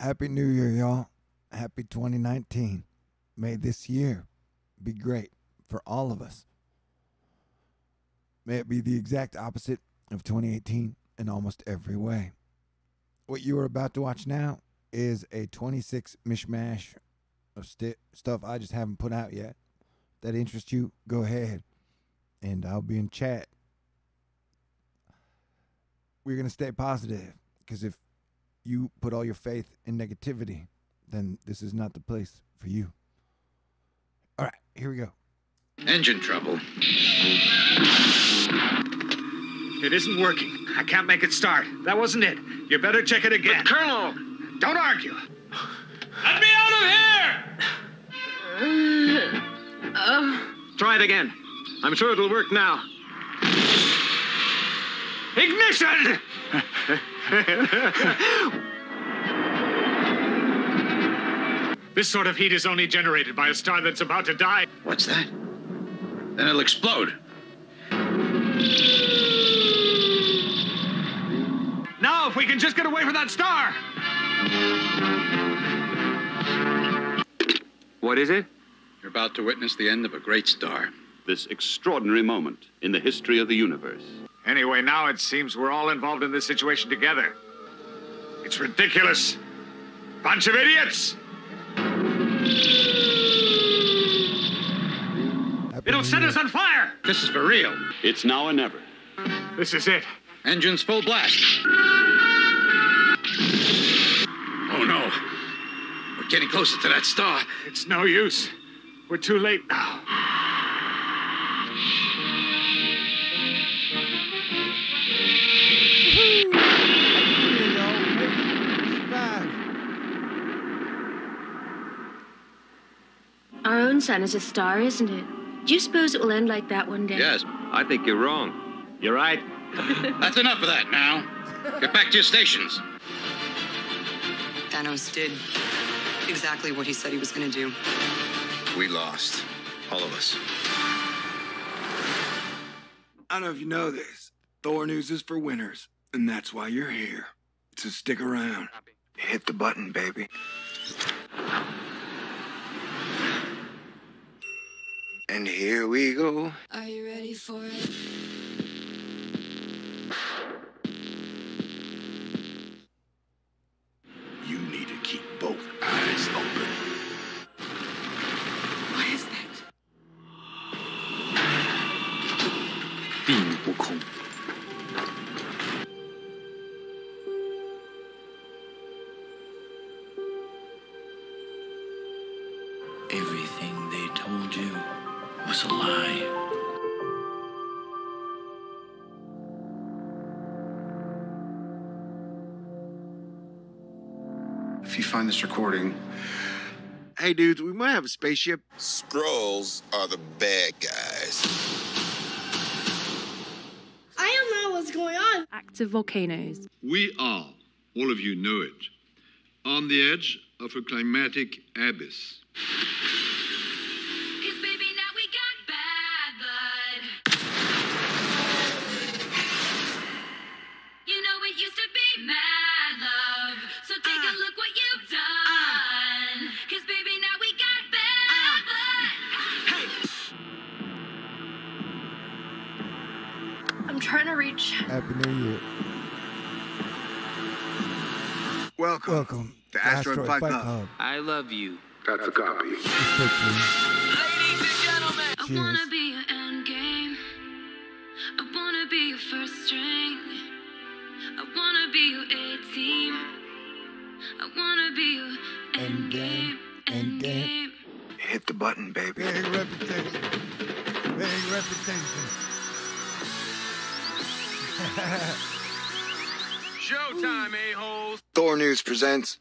Happy New Year, y'all. Happy 2019. May this year be great for all of us. May it be the exact opposite of 2018 in almost every way. What you are about to watch now is a 26 mishmash of stuff I just haven't put out yet. If that interests you, go ahead, and I'll be in chat. We're going to stay positive, because if you put all your faith in negativity, then this is not the place for you. All right, here we go. Engine trouble. It isn't working. I can't make it start. That wasn't it. You better check it again. But Colonel! Don't argue. Let me out of here! Try it again. I'm sure it'll work now. Ignition! This sort of heat is only generated by a star that's about to die. What's that? Then it'll explode. Now, if we can just get away from that star! What is it? You're about to witness the end of a great star. This extraordinary moment in the history of the universe. Anyway, now it seems we're all involved in this situation together. It's ridiculous. Bunch of idiots! It'll set us on fire! This is for real. It's now or never. This is it. Engines full blast. Oh no. We're getting closer to that star. It's no use. We're too late now. Our own sun is a star, isn't it? Do you suppose it will end like that one day? Yes. I think you're wrong. You're right. That's enough of that now. Get back to your stations. Thanos did exactly what he said he was going to do. We lost. All of us. I don't know if you know this. THORnews is for winners, and that's why you're here. So stick around. Hit the button, baby. And here we go. Are you ready for it? You need to keep both eyes open. What is that? 并不空。 Everything they told you was a lie. If you find this recording... Hey, dudes, we might have a spaceship. Skrulls are the bad guys. I don't know what's going on. Active volcanoes. We are, all of you know it, on the edge of a climatic abyss. I'm trying to reach. Happy New Year. Welcome to Asteroid Fight Club. I love you. That's a copy. I wanna be your end game. I wanna be your first string. I wanna be your A-team. I wanna be your end game. End game. Hit the button, baby. Big reputation. Big reputation. Showtime, a-holes. THORnews presents...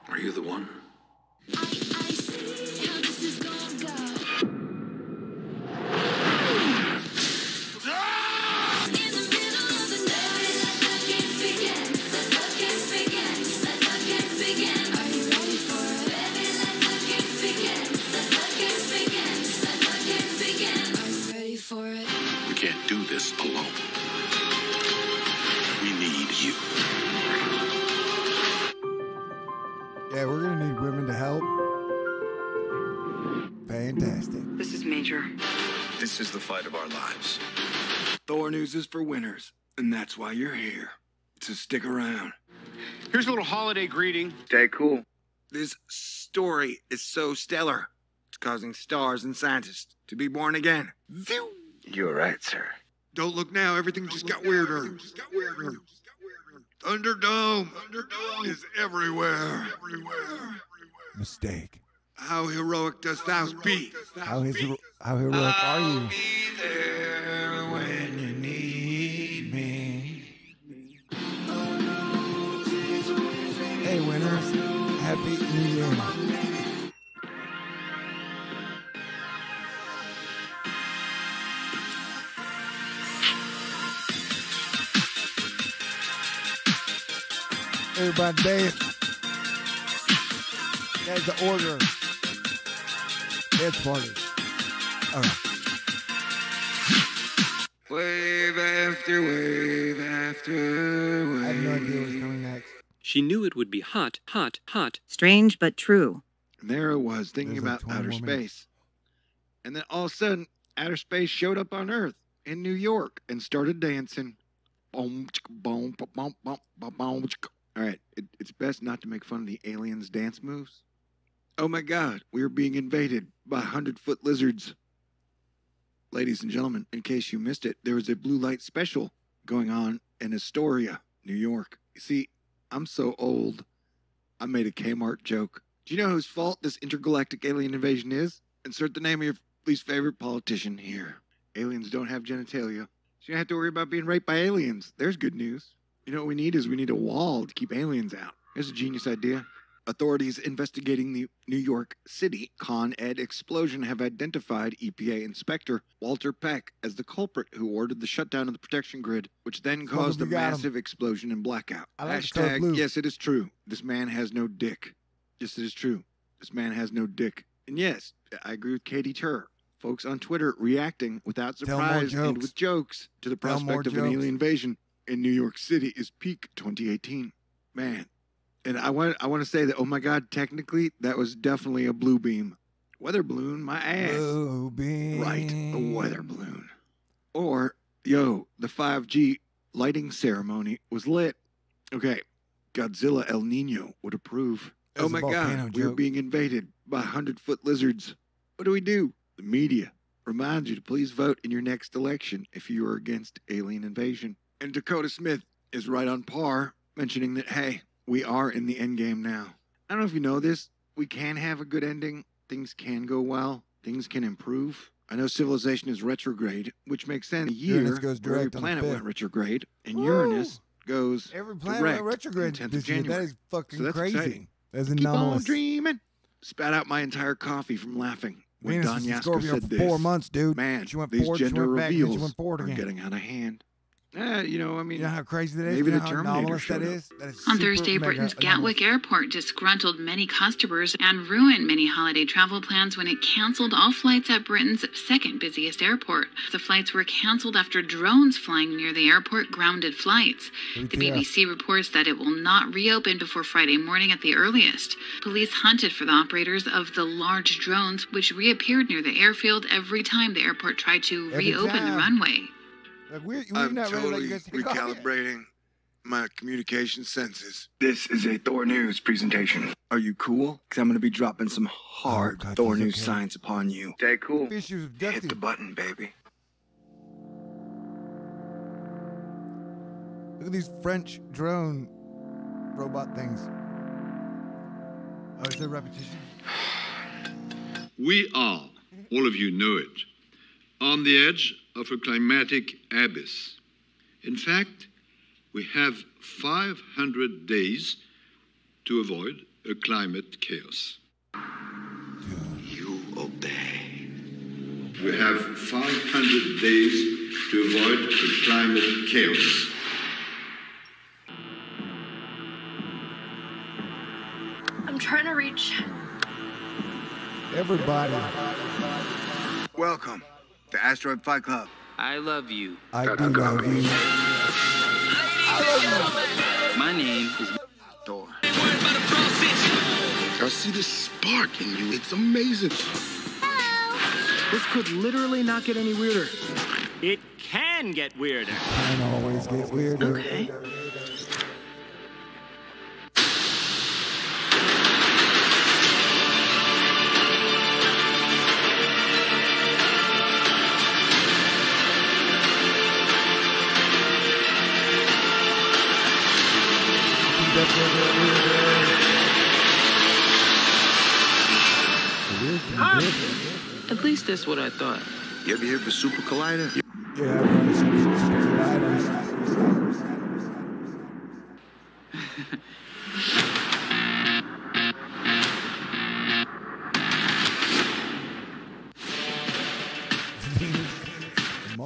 Are you the one? I see how this is gonna go. In the middle of the night, let the games begin. Let the games begin. Let the games begin. Are you ready for it? Baby, let the games begin. Let the games begin. Let the games begin. for it. We can't do this alone. We need you. Yeah, we're gonna need women to help. Fantastic. This is Major. This is the fight of our lives. THORnews is for winners, and that's why you're here. So stick around. Here's a little holiday greeting. Stay cool. This story is so stellar. It's causing stars and scientists to be born again. You're right, sir. Don't look now. Everything just got weirder. Thunderdome is everywhere. Mistake. How heroic does thou be? How heroic are you? There when you need me. Hey, winners. Happy New Year. Everybody dance. That's the order. Dance party. All right. Wave after wave after wave. I have no idea what's coming next. She knew it would be hot, hot, hot. Strange but true. And there I was thinking There's like about 20 outer more minutes. space. And then all of a sudden, outer space showed up on Earth in New York and started dancing. Boom, chicka, boom, ba, boom, boom, ba, boom, chicka. All right, it's best not to make fun of the aliens' dance moves. Oh my God, we are being invaded by 100-foot lizards. Ladies and gentlemen, in case you missed it, there was a blue light special going on in Astoria, New York. You see, I'm so old, I made a Kmart joke. Do you know whose fault this intergalactic alien invasion is? Insert the name of your least favorite politician here. Aliens don't have genitalia, so you don't have to worry about being raped by aliens. There's good news. You know what we need is we need a wall to keep aliens out. Here's a genius idea. Authorities investigating the New York City Con Ed explosion have identified EPA Inspector Walter Peck as the culprit who ordered the shutdown of the protection grid, which then caused a massive explosion and blackout. I like the color blue. Yes, it is true. This man has no dick. Yes, it is true. This man has no dick. And yes, I agree with Katie Tur. Folks on Twitter reacting without surprise and with jokes to the prospect of an alien invasion in New York City is peak 2018. Man. And I want to say that, oh my God, technically, that was definitely a blue beam. Weather balloon, my ass. Blue beam. Right, a weather balloon. Or, yo, the 5G lighting ceremony was lit. Okay, Godzilla El Nino would approve. That's oh my God, we're joke. being invaded by 100-foot lizards. What do? The media reminds you to please vote in your next election if you are against alien invasion. And Dakota Smith is right on par, mentioning that, hey, we are in the end game now. I don't know if you know this. We can have a good ending. Things can go well. Things can improve. I know civilization is retrograde, which makes sense. A year Uranus goes where every direct on the planet 5th. went retrograde, and Uranus goes Every planet direct went retrograde on the 10th this of year. January. That is fucking So that's crazy. exciting. That's Keep on anomalous. dreaming. Spat out my entire coffee from laughing when Venus Don was in Yasko Scorpio said for this. 4 months, dude. Man, She went these forward, she gender went back, and then reveals she went forward are again. getting out of hand. You know, I mean, You know how crazy that is? maybe You know the how Terminator anomalous showed that up. is? That is On super Thursday, mega Britain's anomalous. Gatwick Airport disgruntled many customers and ruined many holiday travel plans when it canceled all flights at Britain's second busiest airport. The flights were canceled after drones flying near the airport grounded flights. The BBC reports that it will not reopen before Friday morning at the earliest. Police hunted for the operators of the large drones, which reappeared near the airfield every time the airport tried to reopen the runway. Like we're I'm not ready to let you totally guys take off yet. recalibrating my communication senses. This is a THORnews presentation. Are you cool? Because I'm going to be dropping some hard God, THORnews he's okay. science upon you. Stay cool. Issues with Hit Dusty. the button, baby. Look at these French drone robot things. Oh, is there repetition? We are, all of you know it, on the edge of a climatic abyss. In fact, we have 500 days to avoid a climate chaos. You obey. We have 500 days to avoid a climate chaos. I'm trying to reach. Everybody. Welcome The Asteroid Flight Club. I love you. I do love you. My name is Thor. I see this spark in you. It's amazing. This could literally not get any weirder. It can get weirder. Can always get weirder. Okay. At least that's what I thought. You ever hear of a super collider? Yeah, I've heard of some colliders.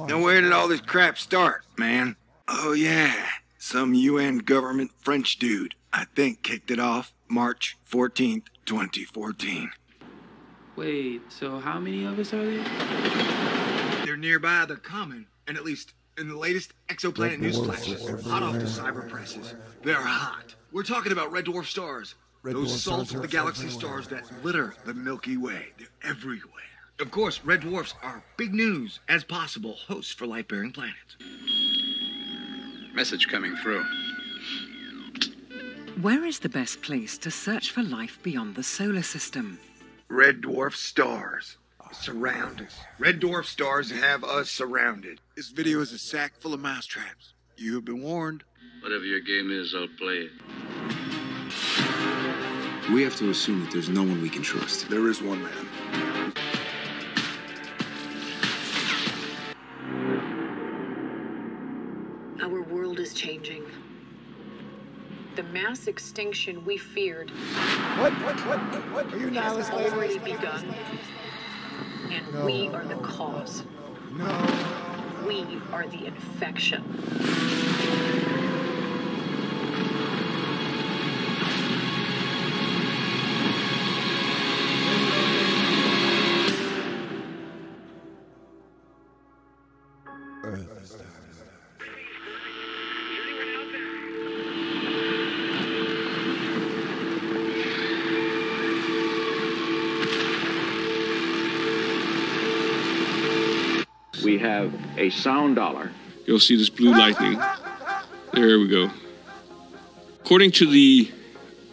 Now, where did all this crap start, man? Oh, yeah. Some UN government French dude, I think, kicked it off March 14th, 2014. Wait, so how many of us are there? They're nearby, they're coming. And at least in the latest exoplanet news flashes, hot off the cyber presses, they're hot. We're talking about red dwarf stars. Those salts of the galaxy stars that litter the Milky Way. They're everywhere. Of course, red dwarfs are big news as possible hosts for life-bearing planets. Message coming through. Where is the best place to search for life beyond the solar system? Red dwarf stars surround us. Red dwarf stars have us surrounded. This video is a sack full of mousetraps. You have been warned. Whatever your game is, I'll play it. We have to assume that there's no one we can trust. There is one man. Our world is changing. The mass extinction we feared What? Are you now has already begun. And we are the cause. No. We are the infection. We have a sound dollar. You'll see this blue lightning. There we go. According to the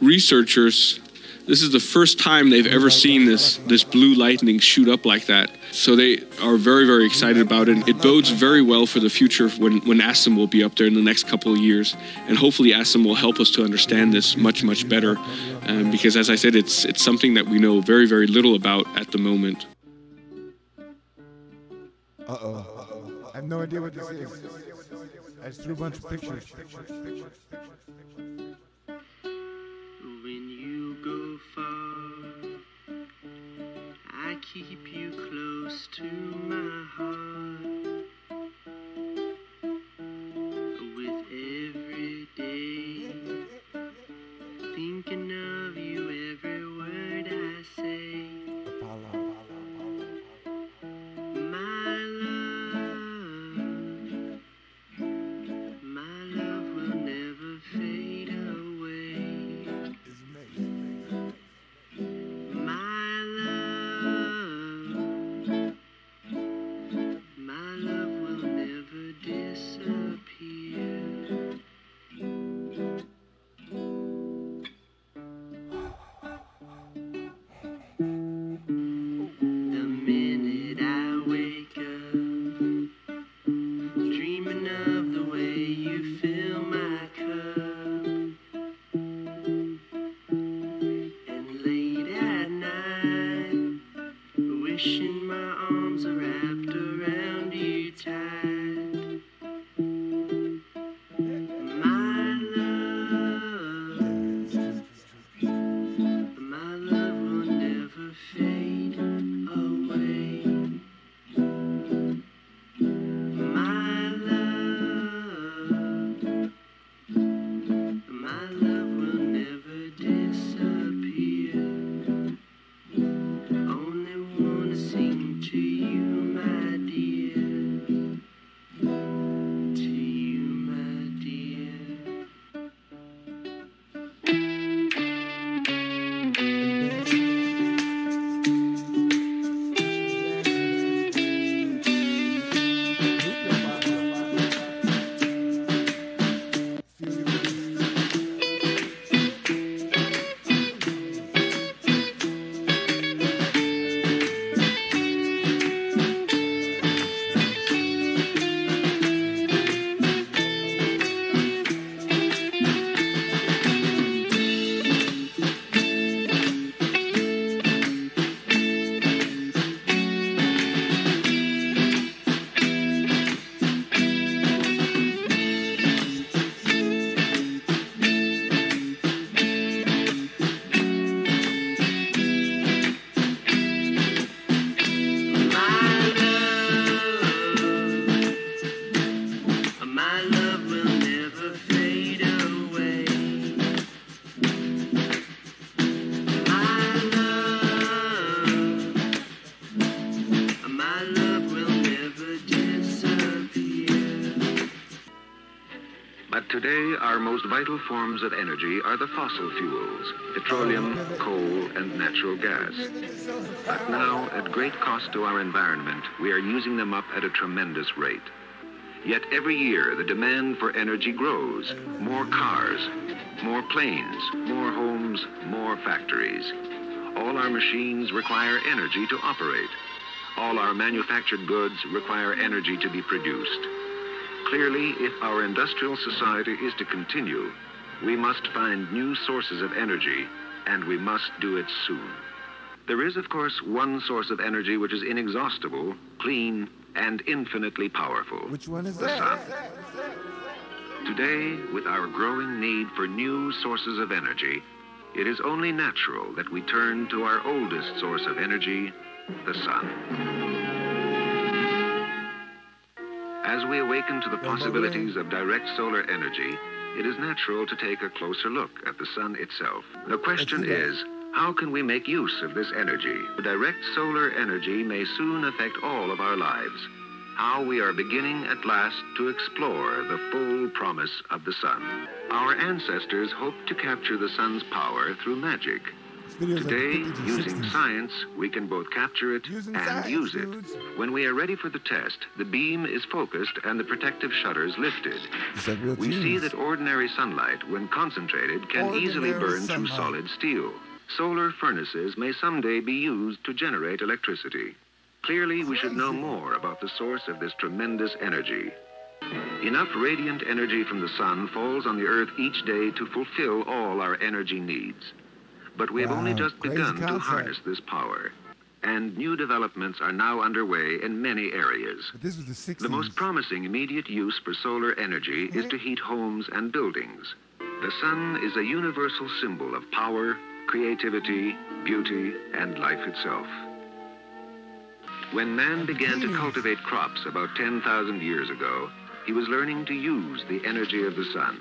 researchers, this is the first time they've ever seen this blue lightning shoot up like that. So they are very, very excited about it. It bodes very well for the future when ASIM will be up there in the next couple of years. And hopefully ASIM will help us to understand this much, much better. Because as I said, it's something that we know very, very little about at the moment. Uh-oh. I have no idea what this is. I just threw a bunch of pictures. When you go far, I keep you close to my heart. With every day, thinking of you every word I say. My love will never Today, our most vital forms of energy are the fossil fuels, petroleum, coal, and natural gas. But now, at great cost to our environment, we are using them up at a tremendous rate. Yet every year, the demand for energy grows. More cars, more planes, more homes, more factories. All our machines require energy to operate. All our manufactured goods require energy to be produced. Clearly, if our industrial society is to continue, we must find new sources of energy, and we must do it soon. There is, of course, one source of energy which is inexhaustible, clean, and infinitely powerful. Which one is the sun. Today, with our growing need for new sources of energy, it is only natural that we turn to our oldest source of energy, the sun. As we awaken to the possibilities of direct solar energy, it is natural to take a closer look at the sun itself. The question is, how can we make use of this energy? Direct solar energy may soon affect all of our lives. How we are beginning at last to explore the full promise of the sun. Our ancestors hoped to capture the sun's power through magic. Today, using science, we can both capture it and use it. When we are ready for the test, the beam is focused and the protective shutters lifted. We see that ordinary sunlight, when concentrated, can easily burn through solid steel. Solar furnaces may someday be used to generate electricity. Clearly, we should know more about the source of this tremendous energy. Enough radiant energy from the sun falls on the Earth each day to fulfill all our energy needs. But we have only just begun to harness this power. And new developments are now underway in many areas. But this was the 60s. The most promising immediate use for solar energy is to heat homes and buildings. The sun is a universal symbol of power, creativity, beauty, and life itself. When man began to cultivate crops about 10,000 years ago, he was learning to use the energy of the sun.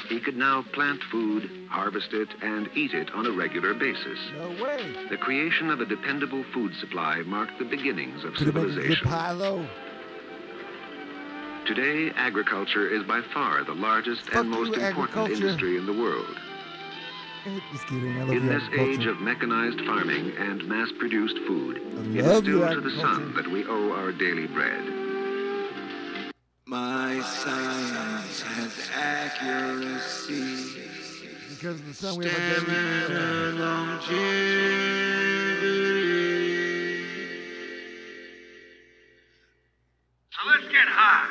He could now plant food, harvest it, and eat it on a regular basis. No way. The creation of a dependable food supply marked the beginnings of civilization. Today, agriculture is by far the largest and most important industry in the world. Just kidding. I love In this age of mechanized farming and mass-produced food, it is still to the sun that we owe our daily bread. My science has accuracy. Because of the sun, we have a longevity. So let's get high.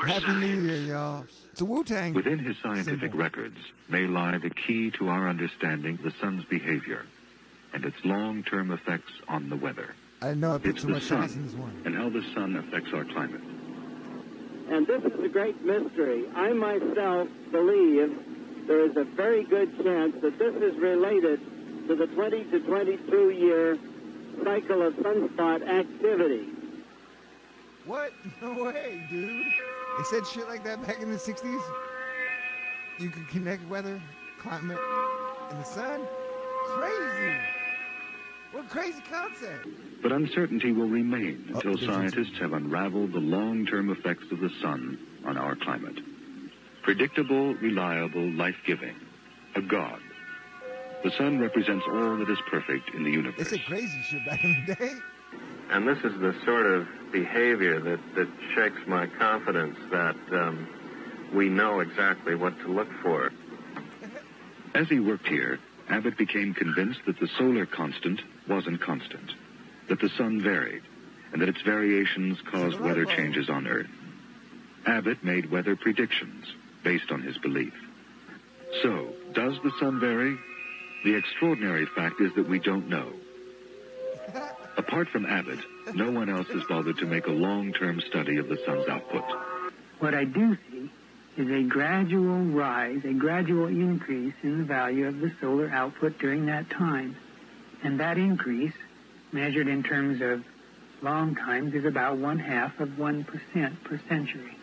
Happy New Year, y'all. It's a Wu-Tang. Within his scientific records may lie the key to our understanding of the sun's behavior and its long-term effects on the weather. I didn't know I put It's so the much sun science in this one. and how the sun affects our climate. And this is a great mystery. I myself believe there is a very good chance that this is related to the 20 to 22 year cycle of sunspot activity. What? No way, dude. They said shit like that back in the 60s? You could connect weather, climate, and the sun? Crazy. What a crazy concept. But uncertainty will remain until scientists have unraveled the long-term effects of the sun on our climate. Predictable, reliable, life-giving. A god. The sun represents all that is perfect in the universe. They said crazy shit back in the day. And this is the sort of behavior that shakes my confidence that we know exactly what to look for. As he worked here, Abbott became convinced that the solar constant wasn't constant, that the sun varied, and that its variations caused weather changes on Earth. Abbott made weather predictions based on his belief. So, does the sun vary? The extraordinary fact is that we don't know. Apart from Abbott, no one else has bothered to make a long-term study of the sun's output. What I do see is a gradual rise, a gradual increase in the value of the solar output during that time. And that increase, measured in terms of long times, is about 0.5% per century.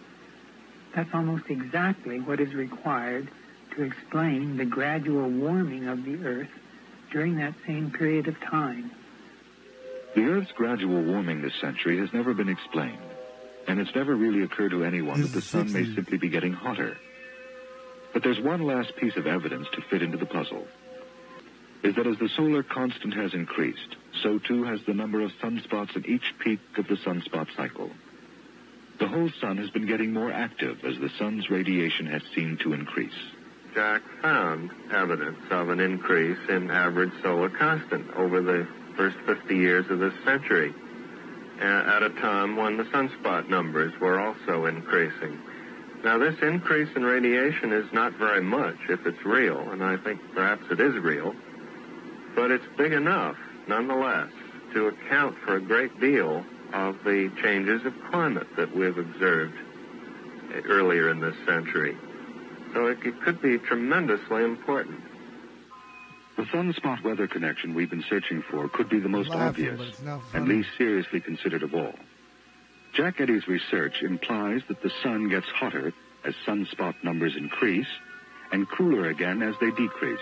That's almost exactly what is required to explain the gradual warming of the Earth during that same period of time. The Earth's gradual warming this century has never been explained. and it's never really occurred to anyone that the sun may simply be getting hotter. But there's one last piece of evidence to fit into the puzzle, is that as the solar constant has increased, so too has the number of sunspots at each peak of the sunspot cycle. The whole sun has been getting more active as the sun's radiation has seemed to increase. Jack found evidence of an increase in average solar constant over the first 50 years of this century, at a time when the sunspot numbers were also increasing. Now, this increase in radiation is not very much if it's real, and I think perhaps it is real, but it's big enough, nonetheless, to account for a great deal of the changes of climate that we've observed earlier in this century. So it could be tremendously important. The sunspot weather connection we've been searching for could be the most obvious and least seriously considered of all. Jack Eddy's research implies that the sun gets hotter as sunspot numbers increase and cooler again as they decrease.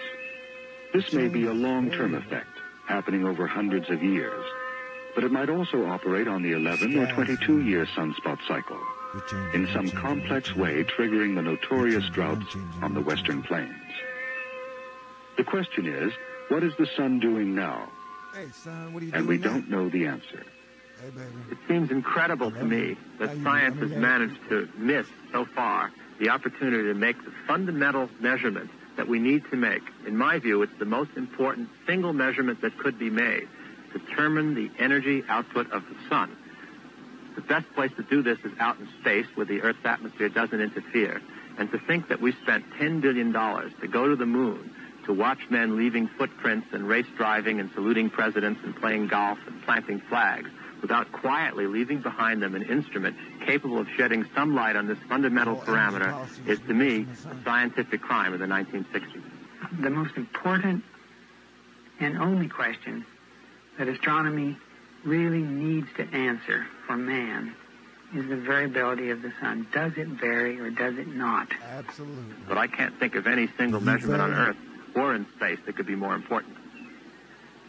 This may be a long-term effect, happening over hundreds of years, but it might also operate on the 11 or 22-year sunspot cycle, in some complex way triggering the notorious droughts on the western plains. The question is, what is the sun doing now? Hey, son, what are you and doing we now? don't know the answer. Hey, baby. It seems incredible to me that science has managed to miss so far the opportunity to make the fundamental measurement that we need to make. In my view, it's the most important single measurement that could be made. Determine the energy output of the sun. The best place to do this is out in space where the Earth's atmosphere doesn't interfere. And to think that we spent $10 billion to go to the moon, to watch men leaving footprints and race driving and saluting presidents and playing golf and planting flags, without quietly leaving behind them an instrument capable of shedding some light on this fundamental parameter is, to me, a scientific crime of the 1960s. The most important and only question that astronomy really needs to answer for man is the variability of the sun. Does it vary or does it not? Absolutely. But I can't think of any single measurement on Earth or in space that could be more important.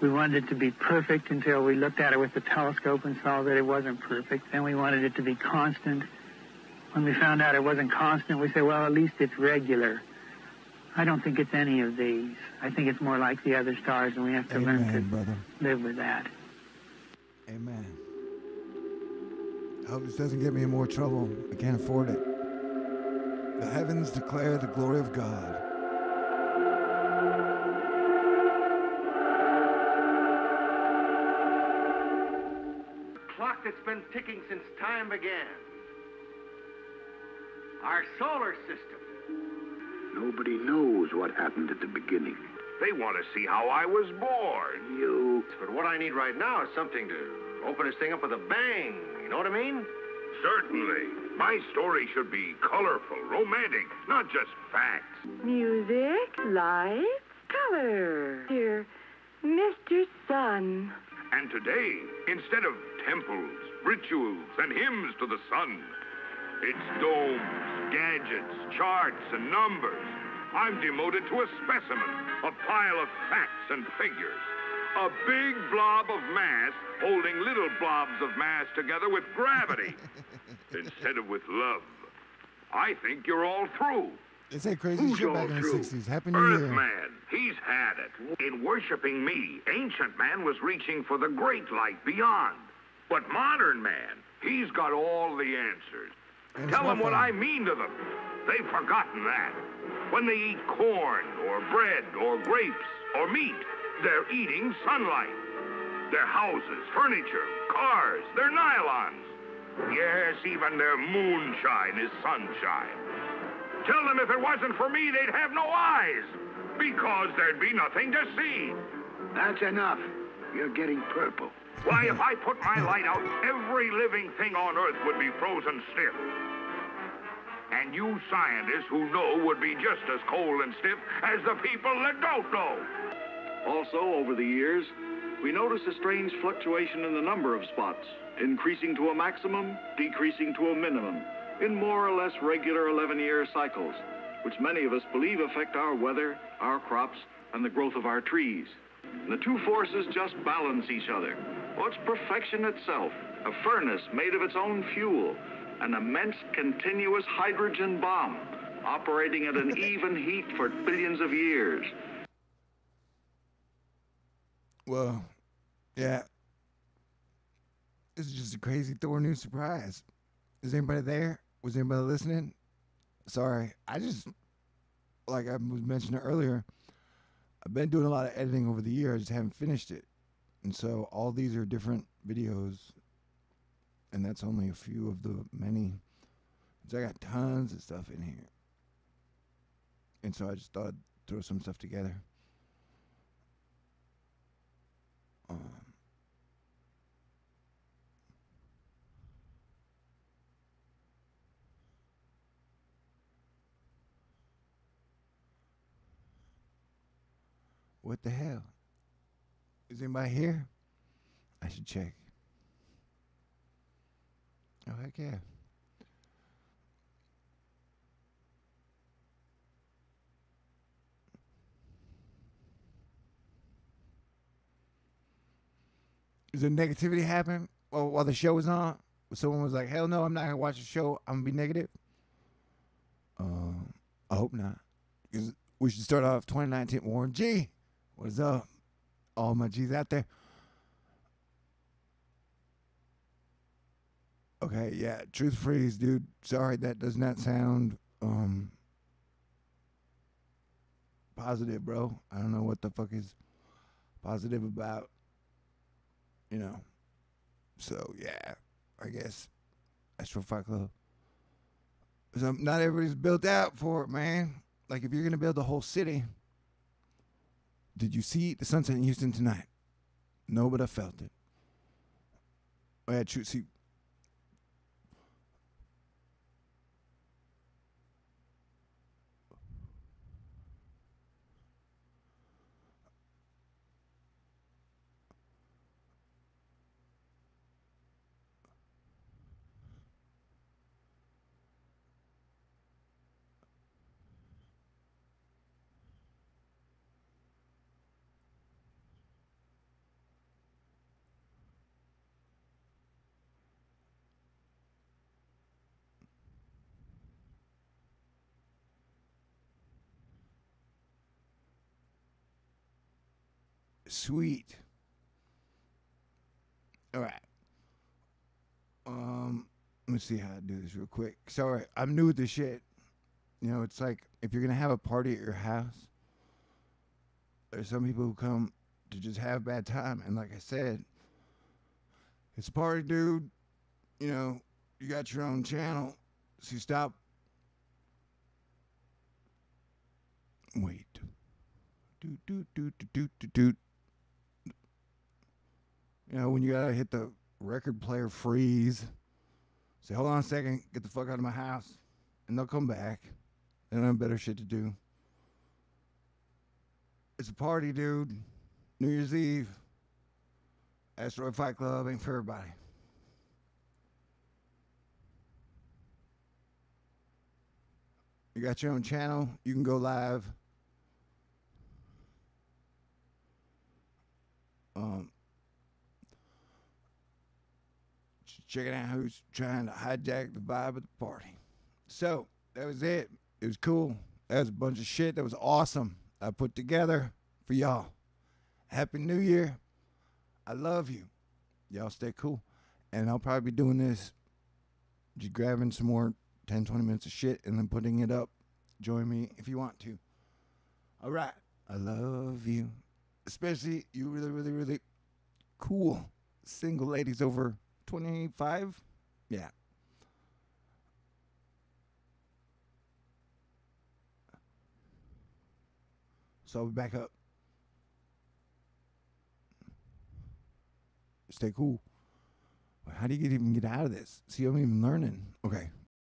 We wanted it to be perfect until we looked at it with the telescope and saw that it wasn't perfect. Then we wanted it to be constant. When we found out it wasn't constant, we said, well, at least it's regular. I don't think it's any of these. I think it's more like the other stars, and we have to learn to live with that. Amen. I hope this doesn't get me in more trouble. I can't afford it. The heavens declare the glory of God. Clock that's been ticking since time began. Our solar system. Nobody knows what happened at the beginning. They want to see how I was born. But what I need right now is something to open this thing up with a bang. You know what I mean? Certainly. My story should be colorful, romantic, not just facts. Music, lights, color. Dear Mr. Sun. And today, instead of temples, rituals, and hymns to the sun, it's domes, gadgets, charts, and numbers. I'm demoted to a specimen, a pile of facts and figures. A big blob of mass holding little blobs of mass together with gravity instead of with love. I think you're all through. They say crazy shit back in the 60s. Happy New Year. Earthman, he's had it. In worshiping me, ancient man was reaching for the great light beyond. But modern man, he's got all the answers. And Tell them what I mean to them. They've forgotten that. When they eat corn or bread or grapes or meat, they're eating sunlight. Their houses, furniture, cars, their nylons. Yes, even their moonshine is sunshine. Tell them if it wasn't for me, they'd have no eyes, because there'd be nothing to see. That's enough. You're getting purple. Why, if I put my light out, every living thing on Earth would be frozen stiff. And you scientists who know would be just as cold and stiff as the people that don't know. Also, over the years, we notice a strange fluctuation in the number of spots, increasing to a maximum, decreasing to a minimum, in more or less regular 11-year cycles, which many of us believe affect our weather, our crops, and the growth of our trees. And the two forces just balance each other. Oh, it's perfection itself, a furnace made of its own fuel, an immense continuous hydrogen bomb operating at an even heat for billions of years. Well, yeah. This is just a crazy THORnews surprise. Is anybody there? Was anybody listening? Sorry. I just, like I was mentioning earlier, I've been doing a lot of editing over the year. I just haven't finished it. And so all these are different videos. And that's only a few of the many. So I got tons of stuff in here. And so I just thought I'd throw some stuff together. What the hell? Is anybody here? I should check. Oh, heck yeah. Is there negativity happen while the show was on? Someone was like, hell no, I'm not going to watch the show. I'm going to be negative. I hope not. Because we should start off 2019. Warren G, what's up? All my G's out there. Okay, yeah, truth freeze, dude. Sorry, that does not sound positive, bro. I don't know what the fuck is positive about, you know. So, yeah, I guess Asteroid Fight Club. So not everybody's built out for it, man. Like, if you're going to build the whole city, did you see the sunset in Houston tonight? No, but I felt it. Oh, yeah, true. See, sweet. All right. Let me see how I do this real quick. Sorry, I'm new with this shit. You know, it's like if you're gonna have a party at your house, there's some people who come to just have a bad time, and like I said, it's a party, dude. You know, you got your own channel, so you stop. Wait. Do. You know, when you gotta hit the record player freeze, say, hold on a second, get the fuck out of my house, and they'll come back. They don't have better shit to do. It's a party, dude. New Year's Eve. Asteroid Fight Club ain't for everybody. You got your own channel. You can go live. Checking out who's trying to hijack the vibe of the party. So, that was it. It was cool. That was a bunch of shit that was awesome I put together for y'all. Happy New Year. I love you. Y'all stay cool. And I'll probably be doing this, just grabbing some more 10, 20 minutes of shit and then putting it up. Join me if you want to. All right. I love you. Especially you really, really, really cool single ladies over 25? Yeah. So I'll be back up. Stay cool. How do you even get out of this? See, I'm even learning. Okay.